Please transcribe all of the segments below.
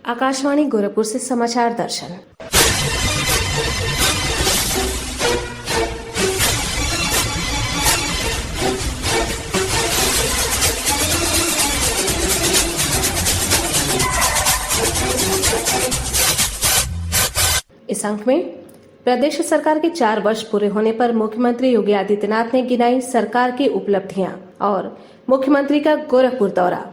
आकाशवाणी गोरखपुर से समाचार दर्शन। इस अंक में प्रदेश सरकार के 4 वर्ष पूरे होने पर मुख्यमंत्री योगी आदित्यनाथ ने गिनाई सरकार की उपलब्धियां और मुख्यमंत्री का गोरखपुर दौरा।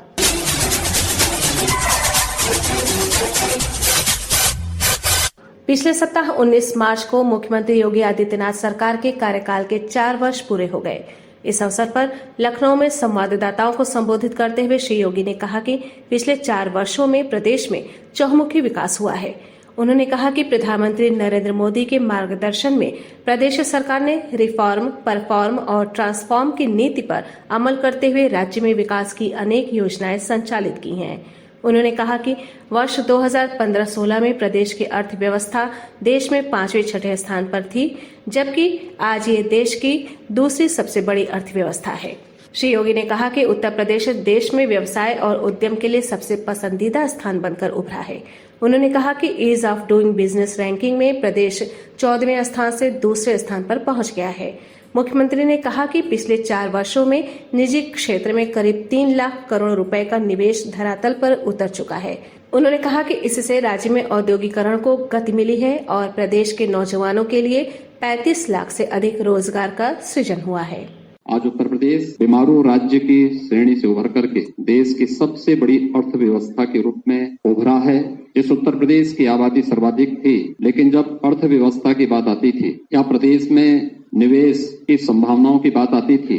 पिछले सप्ताह 19 मार्च को मुख्यमंत्री योगी आदित्यनाथ सरकार के कार्यकाल के 4 वर्ष पूरे हो गए। इस अवसर पर लखनऊ में संवाददाताओं को संबोधित करते हुए श्री योगी ने कहा कि पिछले 4 वर्षों में प्रदेश में चहुमुखी विकास हुआ है। उन्होंने कहा कि प्रधानमंत्री नरेंद्र मोदी के मार्गदर्शन में प्रदेश सरकार ने रिफॉर्म, परफॉर्म और ट्रांसफॉर्म की नीति पर अमल करते हुए राज्य में विकास की अनेक योजनाएं संचालित की हैं। उन्होंने कहा कि वर्ष 2015-16 में प्रदेश की अर्थव्यवस्था देश में 5वें-6ठे स्थान पर थी, जबकि आज ये देश की दूसरी सबसे बड़ी अर्थव्यवस्था है। श्री योगी ने कहा कि उत्तर प्रदेश देश में व्यवसाय और उद्यम के लिए सबसे पसंदीदा स्थान बनकर उभरा है। उन्होंने कहा कि ease of doing business ranking में प्रदेश 14वें स्थान से दूसरे स्थान पर पहुंच गया है। मुख्यमंत्री ने कहा कि पिछले 4 वर्षों में निजी क्षेत्र में करीब 3 लाख करोड़ रुपए का निवेश धरातल पर उतर चुका है। उन्होंने कहा कि इससे राज्य में औद्योगिकरण को गति मिली है और प्रदेश के नौजवानों के लिए 35 लाख से अधिक रोजगार का सृजन हुआ है। आज उत्तर प्रदेश बीमारू राज्य की श्रेणी से उभर करके देश की सबसे बड़ी अर्थव्यवस्था के रूप में उभरा है। इस उत्तर प्रदेश की आबादी सर्वाधिक थी, लेकिन जब अर्थव्यवस्था की बात आती थी या प्रदेश में निवेश की संभावनाओं की बात आती थी,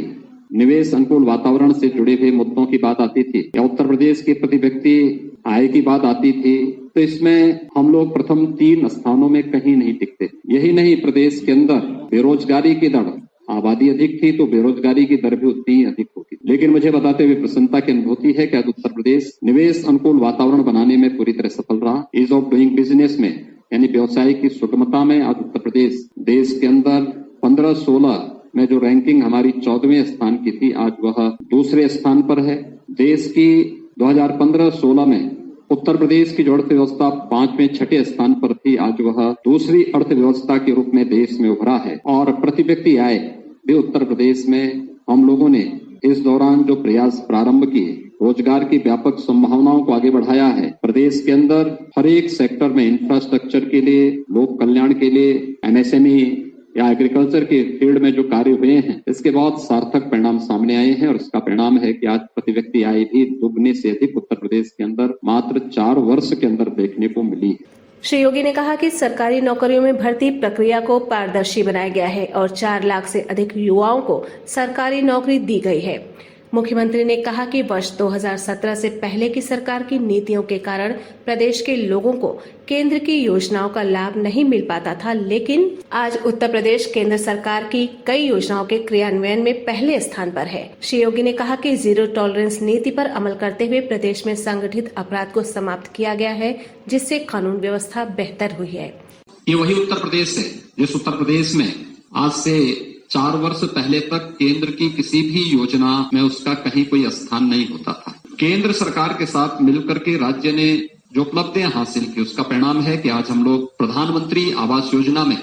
निवेश अनुकूल वातावरण से जुड़े हुए मुद्दों की बात आती थी या उत्तर प्रदेश के प्रति व्यक्ति आय की बात आती थी, तो इसमें हम लोग प्रथम 3 स्थानों में कहीं नहीं टिकते। यही नहीं, प्रदेश के अंदर बेरोजगारी की दर, आबादी अधिक थी तो बेरोजगारी की दर भी उतनी ही अधिक होती। लेकिन मुझे बताते हुए प्रसन्नता की अनुभूति है कि आज उत्तर प्रदेश निवेश अनुकूल वातावरण बनाने में पूरी तरह सफल रहा। ईज ऑफ डूइंग बिजनेस में यानी व्यवसाय की सुगमता में आज उत्तर प्रदेश देश के अंदर 15-16 में जो रैंकिंग हमारी 14वें स्थान की थी, आज वह दूसरे स्थान पर है। देश की 2015-16 में उत्तर प्रदेश की जो अर्थव्यवस्था 5वें-6ठे स्थान पर थी, आज वह दूसरी अर्थव्यवस्था के रूप में देश में उभरा है। और प्रति व्यक्ति आय भी उत्तर प्रदेश में हम लोगों ने इस दौरान जो प्रयास प्रारंभ किए, रोजगार की व्यापक संभावनाओं को आगे बढ़ाया है। प्रदेश के अंदर हर एक सेक्टर में इंफ्रास्ट्रक्चर के लिए, लोक कल्याण के लिए, एमएसएमई या एग्रीकल्चर के फील्ड में जो कार्य हुए हैं, इसके बहुत सार्थक परिणाम सामने आए हैं और इसका परिणाम है कि आज प्रति व्यक्ति आय भी दुगने से अधिक उत्तर प्रदेश के अंदर मात्र 4 वर्ष के अंदर देखने को मिली है। श्री योगी ने कहा कि सरकारी नौकरियों में भर्ती प्रक्रिया को पारदर्शी बनाया गया है और 4 लाख से अधिक युवाओं को सरकारी नौकरी दी गई है। मुख्यमंत्री ने कहा कि वर्ष 2017 से पहले की सरकार की नीतियों के कारण प्रदेश के लोगों को केंद्र की योजनाओं का लाभ नहीं मिल पाता था, लेकिन आज उत्तर प्रदेश केंद्र सरकार की कई योजनाओं के क्रियान्वयन में पहले स्थान पर है। श्री योगी ने कहा कि जीरो टॉलरेंस नीति पर अमल करते हुए प्रदेश में संगठित अपराध को समाप्त किया गया है, जिससे कानून व्यवस्था बेहतर हुई है। ये वही उत्तर प्रदेश है जिस उत्तर प्रदेश में आज से 4 वर्ष पहले तक केंद्र की किसी भी योजना में उसका कहीं कोई स्थान नहीं होता था। केंद्र सरकार के साथ मिलकर के राज्य ने जो उपलब्धियां हासिल की, उसका परिणाम है कि आज हम लोग प्रधानमंत्री आवास योजना में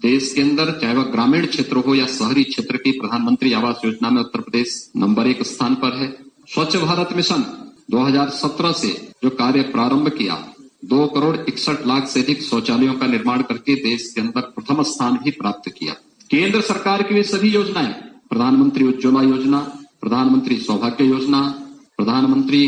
देश के अंदर, चाहे वह ग्रामीण क्षेत्र हो या शहरी क्षेत्र की प्रधानमंत्री आवास योजना में उत्तर प्रदेश नंबर 1 स्थान पर है। स्वच्छ भारत मिशन 2017 से जो कार्य प्रारंभ किया, 2 करोड़ 61 लाख से अधिक शौचालयों का निर्माण करके देश के अंदर प्रथम स्थान भी प्राप्त किया। केंद्र सरकार की वे सभी योजनाएं, प्रधानमंत्री उज्ज्वला योजना, प्रधानमंत्री सौभाग्य योजना, प्रधानमंत्री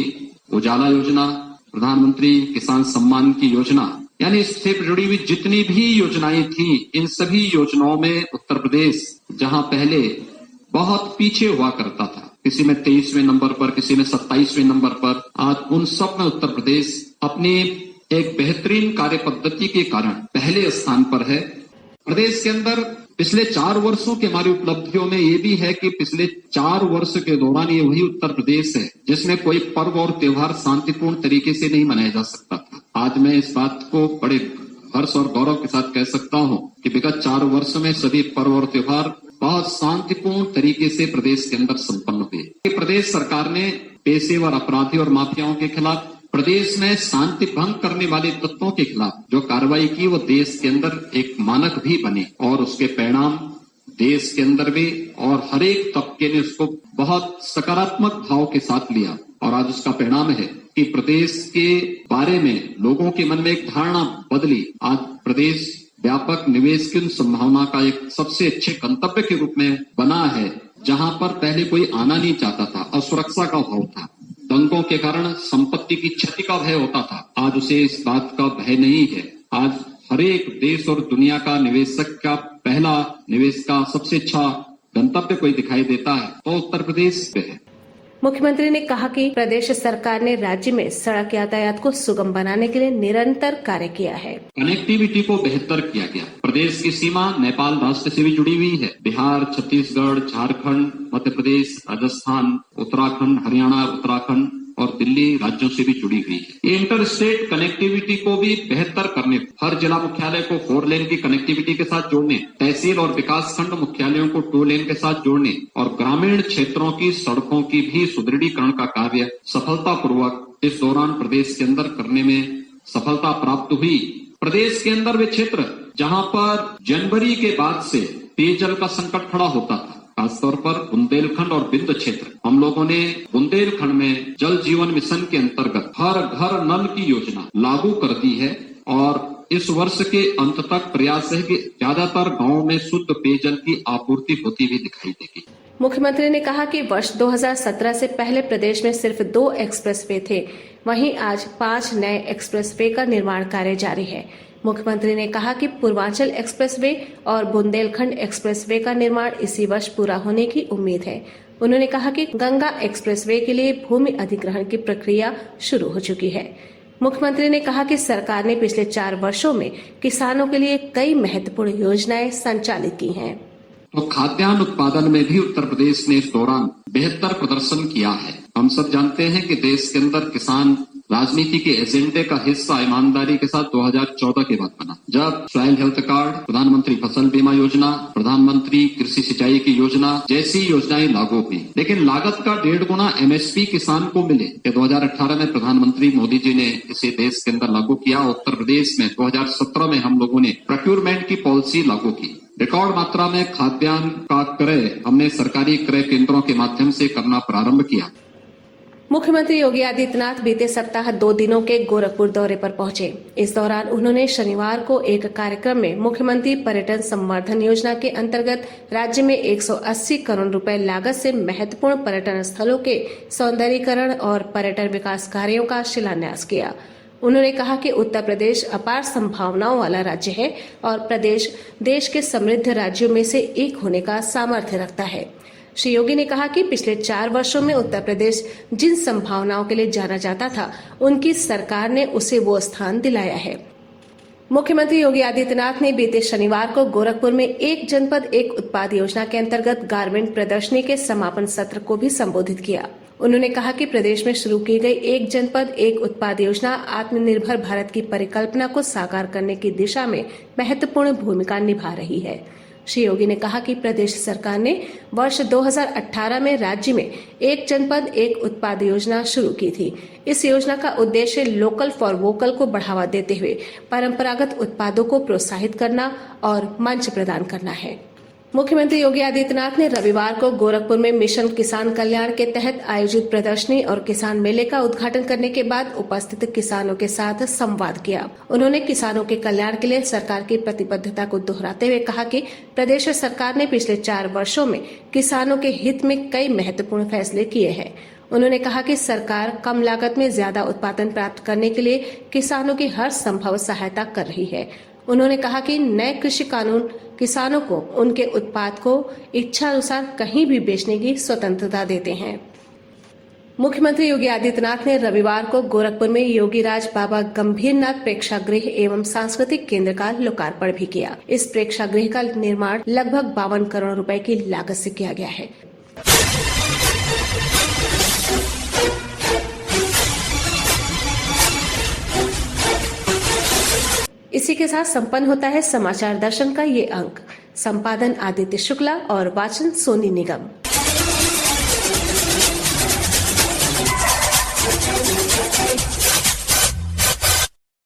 उजाला योजना, प्रधानमंत्री किसान सम्मान की योजना, यानी इससे जुड़ी हुई जितनी भी योजनाएं थी, इन सभी योजनाओं में उत्तर प्रदेश जहां पहले बहुत पीछे हुआ करता था, किसी में 23वें नंबर पर, किसी में 27वें नंबर पर, आज उन सब में उत्तर प्रदेश अपनी एक बेहतरीन कार्य पद्धति के कारण पहले स्थान पर है। प्रदेश के अंदर पिछले 4 वर्षों की हमारी उपलब्धियों में ये भी है कि पिछले 4 वर्ष के दौरान ये वही उत्तर प्रदेश है जिसमें कोई पर्व और त्योहार शांतिपूर्ण तरीके से नहीं मनाया जा सकता था। आज मैं इस बात को बड़े हर्ष और गौरव के साथ कह सकता हूं कि विगत 4 वर्ष में सभी पर्व और त्योहार बहुत शांतिपूर्ण तरीके से प्रदेश के अंदर संपन्न हुए। प्रदेश सरकार ने पेशेवर अपराधी और माफियाओं के खिलाफ प्रदेश में शांति भंग करने वाले तत्वों के खिलाफ जो कार्रवाई की वो देश के अंदर एक मानक भी बने और उसके परिणाम देश के अंदर भी और हर एक तबके ने उसको बहुत सकारात्मक भाव के साथ लिया और आज उसका परिणाम है कि प्रदेश के बारे में लोगों के मन में एक धारणा बदली। आज प्रदेश व्यापक निवेश की उन संभावना का एक सबसे अच्छे गंतव्य के रूप में बना है, जहां पर पहले कोई आना नहीं चाहता था, असुरक्षा का भाव था, दंगों के कारण संपत्ति की क्षति का भय होता था। आज उसे इस बात का भय नहीं है। आज हर एक देश और दुनिया का निवेशक का पहला निवेश का सबसे अच्छा गंतव्य कोई दिखाई देता है तो उत्तर प्रदेश पे है। मुख्यमंत्री ने कहा कि प्रदेश सरकार ने राज्य में सड़क यातायात को सुगम बनाने के लिए निरंतर कार्य किया है। कनेक्टिविटी को बेहतर किया गया। प्रदेश की सीमा नेपाल राष्ट्र से भी जुड़ी हुई है। बिहार, छत्तीसगढ़, झारखंड, मध्य प्रदेश, राजस्थान, उत्तराखंड, हरियाणा, उत्तराखंड और दिल्ली राज्यों से भी जुड़ी हुई है। ये इंटर स्टेट कनेक्टिविटी को भी बेहतर करने, हर जिला मुख्यालय को 4 लेन की कनेक्टिविटी के साथ जोड़ने, तहसील और विकास खंड मुख्यालयों को 2 लेन के साथ जोड़ने और ग्रामीण क्षेत्रों की सड़कों की भी सुदृढ़ीकरण का कार्य सफलतापूर्वक इस दौरान प्रदेश के अंदर करने में सफलता प्राप्त हुई। प्रदेश के अंदर वे क्षेत्र जहां पर जनवरी के बाद से पेयजल का संकट खड़ा होता था, खासतौर पर बुंदेलखंड और बिंद क्षेत्र, हम लोगों ने बुंदेलखंड में जल जीवन मिशन के अंतर्गत हर घर नल की योजना लागू कर दी है और इस वर्ष के अंत तक प्रयास है कि ज्यादातर गांवों में शुद्ध पेयजल की आपूर्ति होती हुई दिखाई देगी। मुख्यमंत्री ने कहा कि वर्ष 2017 से पहले प्रदेश में सिर्फ 2 एक्सप्रेसवे थे, वहीं आज 5 नए एक्सप्रेसवे का निर्माण कार्य जारी है। मुख्यमंत्री ने कहा कि पूर्वांचल एक्सप्रेसवे और बुंदेलखंड एक्सप्रेसवे का निर्माण इसी वर्ष पूरा होने की उम्मीद है। उन्होंने कहा कि गंगा एक्सप्रेसवे के लिए भूमि अधिग्रहण की प्रक्रिया शुरू हो चुकी है। मुख्यमंत्री ने कहा कि सरकार ने पिछले 4 वर्षों में किसानों के लिए कई महत्वपूर्ण योजनाएं संचालित की हैं। तो खाद्यान्न उत्पादन में भी उत्तर प्रदेश ने इस दौरान बेहतर प्रदर्शन किया है। हम सब जानते हैं कि देश के अंदर किसान राजनीति के एजेंडे का हिस्सा ईमानदारी के साथ 2014 के बाद बना, जब सॉइल हेल्थ कार्ड, प्रधानमंत्री फसल बीमा योजना, प्रधानमंत्री कृषि सिंचाई की योजना जैसी योजनाएं लागू हुई, लेकिन लागत का 1.5 गुना एमएसपी किसान को मिले। 2018 में प्रधानमंत्री मोदी जी ने इसे देश के अंदर लागू किया। उत्तर प्रदेश में 2017 में हम लोगों ने प्रोक्योरमेंट की पॉलिसी लागू की। रिकॉर्ड मात्रा में खाद्यान्न का क्रय हमने सरकारी क्रय केंद्रों के माध्यम से करना प्रारंभ किया। मुख्यमंत्री योगी आदित्यनाथ बीते सप्ताह 2 दिनों के गोरखपुर दौरे पर पहुंचे। इस दौरान उन्होंने शनिवार को एक कार्यक्रम में मुख्यमंत्री पर्यटन संवर्धन योजना के अंतर्गत राज्य में 180 करोड़ रुपए लागत से महत्वपूर्ण पर्यटन स्थलों के सौंदर्यीकरण और पर्यटन विकास कार्यों का शिलान्यास किया। उन्होंने कहा कि उत्तर प्रदेश अपार संभावनाओं वाला राज्य है और प्रदेश देश के समृद्ध राज्यों में से एक होने का सामर्थ्य रखता है। श्री योगी ने कहा कि पिछले 4 वर्षों में उत्तर प्रदेश जिन संभावनाओं के लिए जाना जाता था, उनकी सरकार ने उसे वो स्थान दिलाया है। मुख्यमंत्री योगी आदित्यनाथ ने बीते शनिवार को गोरखपुर में एक जनपद एक उत्पाद योजना के अंतर्गत गारमेंट प्रदर्शनी के समापन सत्र को भी संबोधित किया। उन्होंने कहा कि प्रदेश में शुरू की गई एक जनपद एक उत्पाद योजना आत्मनिर्भर भारत की परिकल्पना को साकार करने की दिशा में महत्वपूर्ण भूमिका निभा रही है। श्री योगी ने कहा कि प्रदेश सरकार ने वर्ष 2018 में राज्य में एक जनपद एक उत्पाद योजना शुरू की थी। इस योजना का उद्देश्य लोकल फॉर वोकल को बढ़ावा देते हुए परंपरागत उत्पादों को प्रोत्साहित करना और मंच प्रदान करना है। मुख्यमंत्री योगी आदित्यनाथ ने रविवार को गोरखपुर में मिशन किसान कल्याण के तहत आयोजित प्रदर्शनी और किसान मेले का उद्घाटन करने के बाद उपस्थित किसानों के साथ संवाद किया। उन्होंने किसानों के कल्याण के लिए सरकार की प्रतिबद्धता को दोहराते हुए कहा कि प्रदेश सरकार ने पिछले 4 वर्षों में किसानों के हित में कई महत्वपूर्ण फैसले किए हैं। उन्होंने कहा कि सरकार कम लागत में ज्यादा उत्पादन प्राप्त करने के लिए किसानों की हर संभव सहायता कर रही है। उन्होंने कहा कि नए कृषि कानून किसानों को उनके उत्पाद को इच्छा अनुसार कहीं भी बेचने की स्वतंत्रता देते हैं। मुख्यमंत्री योगी आदित्यनाथ ने रविवार को गोरखपुर में योगीराज बाबा गंभीरनाथ प्रेक्षागृह एवं सांस्कृतिक केंद्र का लोकार्पण भी किया। इस प्रेक्षागृह का निर्माण लगभग 52 करोड़ रुपए की लागत से किया गया है। इसी के साथ संपन्न होता है समाचार दर्शन का ये अंक। संपादन आदित्य शुक्ला और वाचन सोनी निगम।